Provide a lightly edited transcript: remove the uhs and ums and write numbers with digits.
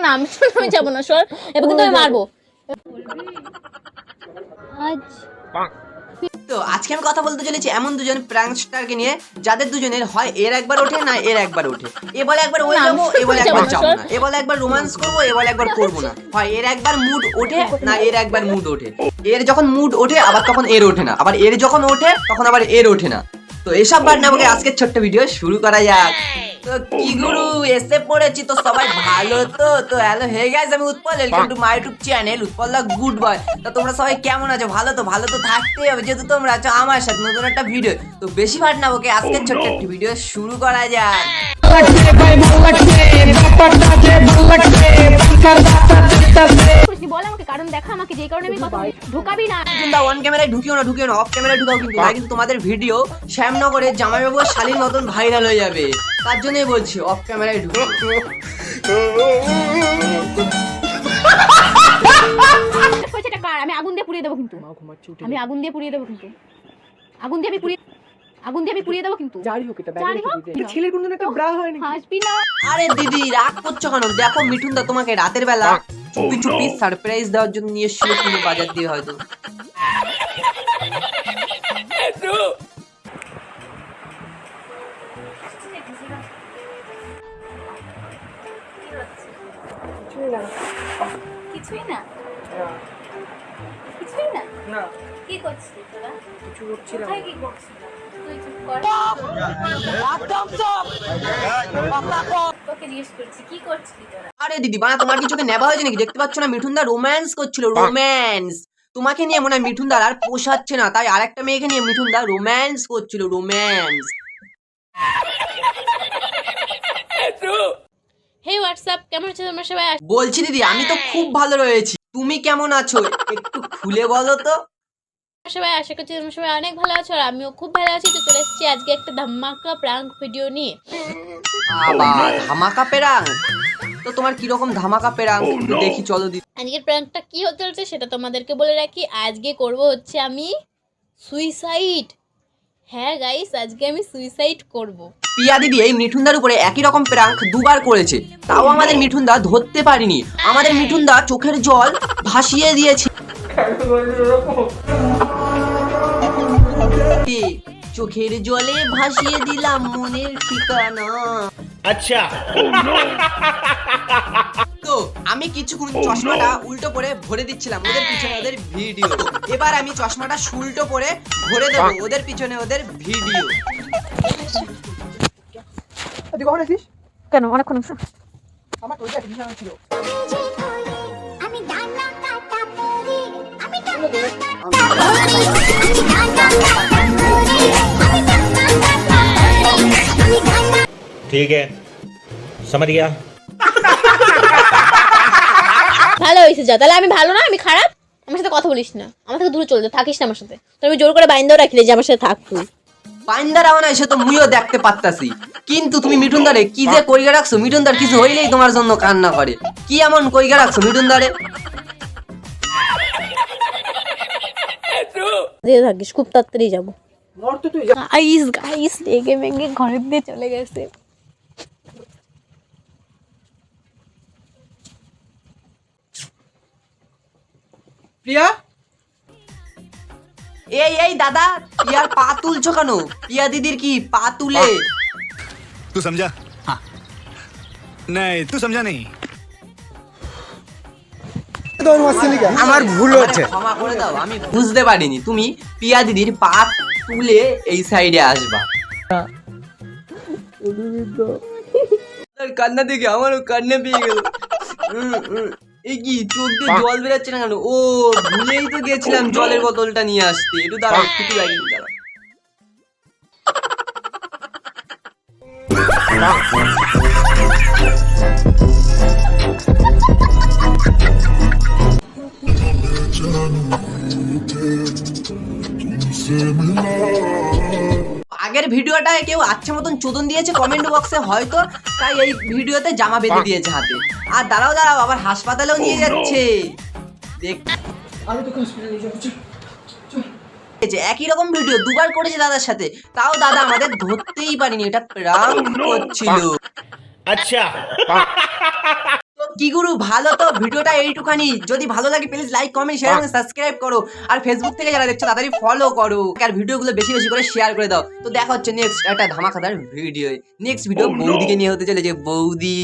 না আমি যাবো না, সর। এবার কিন্তু আমি মারবো আজ। তো আজকে আমি কথা বলতে চলেছি এমন দুজন প্র্যাঙ্কস্টারকে নিয়ে, যাদের দুজনের হয় এর একবার ওঠে না এর একবার ওঠে। এ বলে একবার ওই যাবো, এ বলে একবার যাবো না, এ বলে একবার রোমান্স করবো, এ বলে একবার করবো না। হয় এর একবার মুড ওঠে না এর একবার মুড ওঠে। এর যখন মুড ওঠে আবার তখন এর ওঠে না, আবার এর যখন ওঠে তখন আবার এর ওঠে না। তো এসব বার নামকে আজকের ছোট্ট ভিডিও শুরু করা যাক। তো কি গুরু এসে পড়েছি, তো সবাই ভালো তো? তো হ্যালো হে গাইস, আমি Utpal, welcome to my YouTube channel Utpal the good boy. তো তোমরা সবাই কেমন আছো? ভালো তো? ভালো তো থাকতেই হবে, যেহেতু তোমরা আছো আমার সাথে নতুন একটা ভিডিও। তো বেশি ভাট না ওকে, আজকের ছোট্ট একটি ভিডিও শুরু করা যাক। বল আমাকে কারণ দেখা, আমাকে যে কারণে আমি কথা ঢুকাবি না। কিন্তু অন ক্যামেরায় ঢুকিও না, ঢুকিও না, অফ ক্যামেরায় ঢুকাও কিন্তু না, কিন্তু তোমাদের ভিডিও শ্যামনগরে জামাইবাবু আর শালীর মতন ভাইরাল হয়ে যাবে। তার জন্যই বলছি অফ ক্যামেরায় ঢুকিও। আমি আগুন দিয়ে পুড়িয়ে দেবো কিন্তু, আমি আগুন দিয়ে পুড়িয়ে দেবো কিন্তু, আগুন দিয়ে আমি পুড়িয়ে দেবো কিন্তু। ছেলের কোনো একটা ব্রা হয় না। হাসবি না। আরে দিদি রাগ করছো কেন? দেখো মিঠুন দা তোমাকে রাতের বেলা চুপি চুপি সারপ্রাইজ দেওয়ার জন্য নিয়ে এসেছিল কোনো বাজার দিয়ে হয়তো। কিছুই না, কিছুই না। না কি করছিস তোরা? কিছু করছিলাম। কোথায় কি করছিস? তুই চুপ কর। তোকে জিজ্ঞেস করছি কি করছিস তোরা? আরে দিদি বানা তোমার কি চোখে নেবা হয়েছে নাকি? দেখতে পাচ্ছ না মিঠুন দা রোম্যান্স করছিল, রোম্যান্স। তোমাকে নিয়ে মনে হয় মিঠুন দার আর পোষাচ্ছে না, তাই আরেকটা মেয়েকে নিয়ে মিঠুন দা রোম্যান্স করছিল, রোম্যান্স। হে হোয়াটসঅ্যাপ, কেমন আছো তোমরা সবাই? বলছি দিদি আমি তো খুব ভালো রয়েছি, তুমি কেমন আছো একটু খুলে বলো তো। সবাই আশা করছি তোমরা সবাই অনেক ভালো আছো, আর আমিও খুব ভালো আছি। তো চলে এসেছি আজকে একটা ধামাকা প্র্যাঙ্ক ভিডিও নিয়ে। আবার ধামাকা পেরাং? তো তোমার কি রকম ধামাকা পেরাং দেখি চলো দিদি। আজকের প্র্যাঙ্কটা কি হতে চলেছে সেটা তোমাদেরকে বলে রাখি। আজকে করব হচ্ছে আমি সুইসাইড। হ্যাঁ গাইস, আজকে আমি সুইসাইড করব। পিয়া দিদি এই মিঠুনদার উপরে একই রকম প্র্যাঙ্ক দুবার করেছে, তাও আমাদের মিঠুনদা ধরতে পারিনি। আমাদের মিঠুনদা চোখের জল ভাসিয়ে দিয়েছে। চোখের জলে ভাসিয়ে দিলাম মনের ঠিকানা। আচ্ছা তো আমি কিছুক্ষণ চশমাটা উল্টো করে ভরে দিচ্ছিলাম ওদের পিছনে ওদের ভিডিও। এবার আমি চশমাটা উল্টো করে ভরে দেবো ওদের পিছনে ওদের ভিডিও। তুই কখন আসিস? কেন অনেকক্ষণ? আমার তো ওইটা বিছানা ছিল। ठीक है समझ गया। ভালো হয়েছে যা, তাহলে আমি ভালো না, আমি খারাপ? আমার সাথে কথা বলিস না, আমার থেকে দূরে চলে যা, থাকিস না আমার সাথে। তো আমি জোর করে বাইন্দাও রাখলে যে আমার সাথে থাক তুই। পাইন্দার হওয়া নাই সে তো মুইও দেখতে পারতাছি, কিন্তু তুমি মিঠুনদারে কি যে কইগা রাখছো? মিঠুনদার কিছু হইলেই তোমার জন্য কান্না করে, কি এমন কইগা রাখছো মিঠুনদারে? দিয়ে থাকিস, খুব তাড়াতাড়ি যাবো। মর তো তুই। গাইস গাইস রেগে মেগে ঘরের দিয়ে চলে গেছে। প্রিয়া এই এই দাদা, পিয়ার পা তুলছো কেন? পিয়া দিদির কি পা তুলে? तू समझा? हाँ नहीं तू समझा नहीं। আমার ভুল হচ্ছে, ক্ষমা করে দাও, আমি বুঝতে পারিনি তুমি পিয়া দিদির পা তুলে এই সাইডে আসবা। কান্না দেখে আমারও কান্না পেয়ে গেল। এই কি চোখ দিয়ে জল বেরোচ্ছে না কেন? ও ভুলেই তো গেছিলাম জলের বোতলটা নিয়ে আসতে। একটু দাঁড়াও, খুঁটি লাগিয়ে দাঁড়াও। আগের ভিডিওটায় কেউ আচ্ছা মতন চোদন দিয়েছে কমেন্ট বক্সে হয়তো, তাই এই ভিডিওতে জামা বেঁধে দিয়েছে হাতে। আর দাঁড়াও দাঁড়াও, আবার হাসপাতালেও নিয়ে যাচ্ছে। দেখ আমি তোকে হসপিটালে নিয়ে যাবো। একই রকম ভিডিও দুবার করেছে দাদার সাথে, তাও দাদা আমাদের ধরতেই পারিনি, এটা প্র্যাঙ্ক করছিল। अच्छा তো কি গুরু ভালো তো, ভিডিওটা এইটুখানি। যদি ভালো লাগে প্লিজ লাইক কমেন্ট শেয়ার এবং সাবস্ক্রাইব করো। আর ফেসবুক থেকে যারা দেখছো তাড়াতাড়ি ফলো করো, আর ভিডিওগুলো বেশি বেশি করে শেয়ার করে দাও। তো দেখা হচ্ছে নেক্সট একটা ধামাকাদার ভিডিও। নেক্সট ভিডিও বৌদিকে নিয়ে হতে চলেছে, বৌদি।